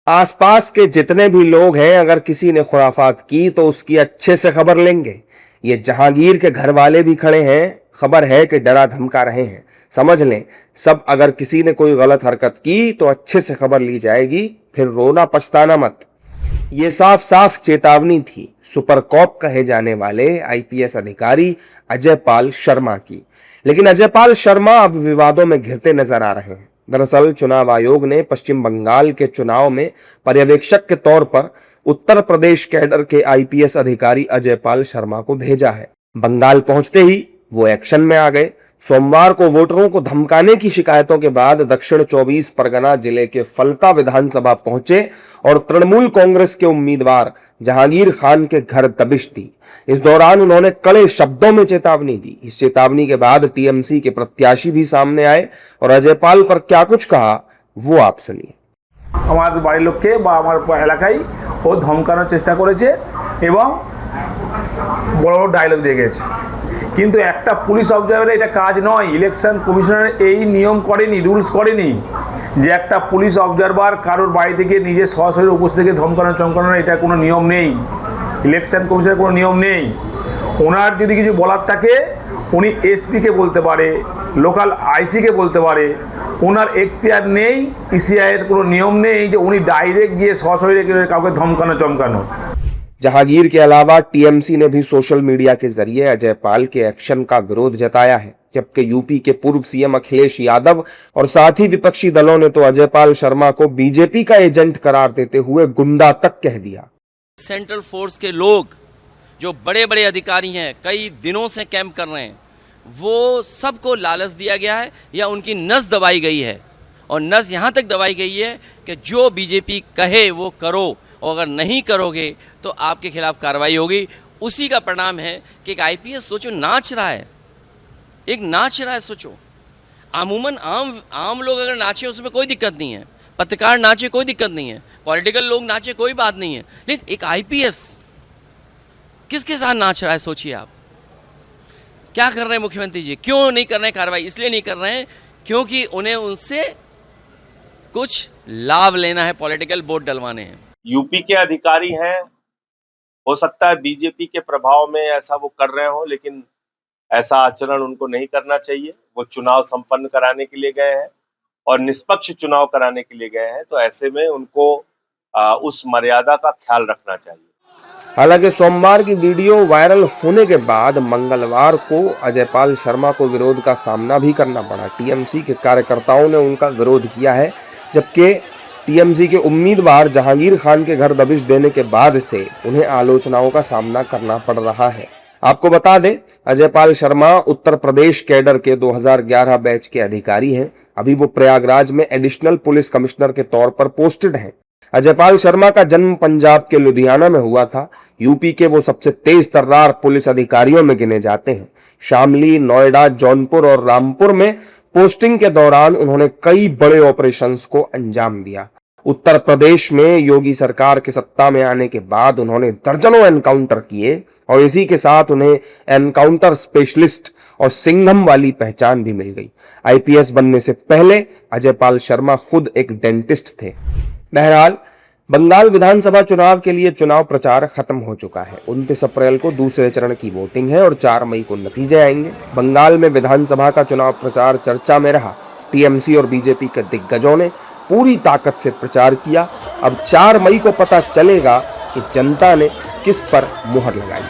आसपास के जितने भी लोग हैं, अगर किसी ने खुराफात की तो उसकी अच्छे से खबर लेंगे। ये जहांगीर के घर वाले भी खड़े हैं, खबर है कि डरा धमका रहे हैं। समझ लें, सब अगर किसी ने कोई गलत हरकत की तो अच्छे से खबर ली जाएगी, फिर रोना पछताना मत। ये साफ साफ चेतावनी थी सुपर कॉप कहे जाने वाले आईपीएस अधिकारी अजय पाल शर्मा की। लेकिन अजय पाल शर्मा अब विवादों में घिरते नजर आ रहे हैं। दरअसल चुनाव आयोग ने पश्चिम बंगाल के चुनाव में पर्यवेक्षक के तौर पर उत्तर प्रदेश कैडर के आईपीएस अधिकारी अजय पाल शर्मा को भेजा है। बंगाल पहुंचते ही वो एक्शन में आ गए। सोमवार को वोटरों को धमकाने की शिकायतों के बाद दक्षिण 24 परगना जिले के फलता विधानसभा पहुंचे और तृणमूल कांग्रेस के उम्मीदवार जहांगीर खान के घर दबिश दी। इस दौरान उन्होंने कड़े शब्दों में चेतावनी दी। इस चेतावनी के बाद टीएमसी के प्रत्याशी भी सामने आए और अजय पाल पर क्या कुछ कहा वो आप सुनिए। हमारे बाड़ी लोग के एलाकाय वो धमकानोर चेष्टा करेছে এবং বড় বড় ডায়লগ দিয়ে গেছে, কিন্তু একটা পুলিশ অবজারভারের এটা কাজ নয়। ইলেকশন কমিশনার এই নিয়ম করেনি, রুলস করেনি যে একটা পুলিশ অবজারভার কারোর বাড়ি থেকে নিজে সরাসরি উপস্থিত থেকে ধমকানো চমকানোর এটা কোনো নিয়ম নেই। ইলেকশন কমিশনের কোনো নিয়ম নেই। ওনার যদি কিছু বলার থাকে উনি এসপিকে বলতে পারে, লোকাল আইসিকে বলতে পারে। ওনার এখতিয়ার নেই, ইসিআইয়ের কোনো নিয়ম নেই যে উনি ডাইরেক্ট গিয়ে সরাসরি কাউকে ধমকানো চমকানো। जहांगीर के अलावा टीएमसी ने भी सोशल मीडिया के जरिए अजय पाल के एक्शन का विरोध जताया है, जबकि यूपी के पूर्व सीएम अखिलेश यादव और साथ ही विपक्षी दलों ने तो अजय पाल शर्मा को बीजेपी का एजेंट करार देते हुए गुंडा तक कह दिया। सेंट्रल फोर्स के लोग जो बड़े बड़े अधिकारी हैं, कई दिनों से कैंप कर रहे हैं, वो सबको लालच दिया गया है या उनकी नस दबाई गई है। और नस यहाँ तक दबाई गई है कि जो बीजेपी कहे वो करो, और अगर नहीं करोगे तो आपके खिलाफ कार्रवाई होगी। उसी का परिणाम है कि एक आईपीएस सोचो नाच रहा है, एक नाच रहा है। सोचो अमूमन आम लोग अगर नाचे उसमें कोई दिक्कत नहीं है, पत्रकार नाचे कोई दिक्कत नहीं है, पॉलिटिकल लोग नाचे कोई बात नहीं है, लेकिन एक आईपीएस किसके साथ नाच रहा है? सोचिए आप क्या कर रहे हैं मुख्यमंत्री जी? क्यों नहीं कर रहे हैं कार्रवाई? इसलिए नहीं कर रहे हैं क्योंकि उन्हें उनसे कुछ लाभ लेना है, पॉलिटिकल वोट डलवाने हैं। यूपी के अधिकारी हैं, हो सकता है बीजेपी के प्रभाव में ऐसा वो कर रहे हो, लेकिन ऐसा आचरण उनको नहीं करना चाहिए। वो चुनाव संपन्न कराने के लिए गए हैं और निष्पक्ष चुनाव कराने के लिए गए हैं, तो ऐसे में उनको उस मर्यादा का ख्याल रखना चाहिए। हालांकि सोमवार की वीडियो वायरल होने के बाद मंगलवार को अजय पाल शर्मा को विरोध का सामना भी करना पड़ा। टीएमसी के कार्यकर्ताओं ने उनका विरोध किया है, जबकि टीएमसी के उम्मीदवार जहांगीर खान के घर दबिश देने के बाद से उन्हें आलोचनाओं का सामना करना पड़ रहा है। आपको बता दें, अजय पाल शर्मा उत्तर प्रदेश कैडर के 2011 बैच के अधिकारी हैं। अभी वो प्रयागराज में एडिशनल पुलिस कमिश्नर के तौर पर पोस्टेड हैं। अजय पाल शर्मा का जन्म पंजाब के लुधियाना में हुआ था। यूपी के वो सबसे तेज तर्रार पुलिस अधिकारियों में गिने जाते हैं। शामली, नोएडा, जौनपुर और रामपुर में पोस्टिंग के दौरान उन्होंने कई बड़े ऑपरेशंस को अंजाम दिया। उत्तर प्रदेश में योगी सरकार के सत्ता में आने के बाद उन्होंने दर्जनों एनकाउंटर किए और इसी के साथ उन्हें एनकाउंटर स्पेशलिस्ट और सिंघम वाली पहचान भी मिल गई। आईपीएस बनने से पहले अजय पाल शर्मा खुद एक डेंटिस्ट थे। बहरहाल, बंगाल विधानसभा चुनाव के लिए चुनाव प्रचार खत्म हो चुका है। 29 अप्रैल को दूसरे चरण की वोटिंग है और 4 मई को नतीजे आएंगे। बंगाल में विधानसभा का चुनाव प्रचार चर्चा में रहा। टीएमसी और बीजेपी के दिग्गजों ने पूरी ताकत से प्रचार किया। अब 4 मई को पता चलेगा कि जनता ने किस पर मुहर लगाई।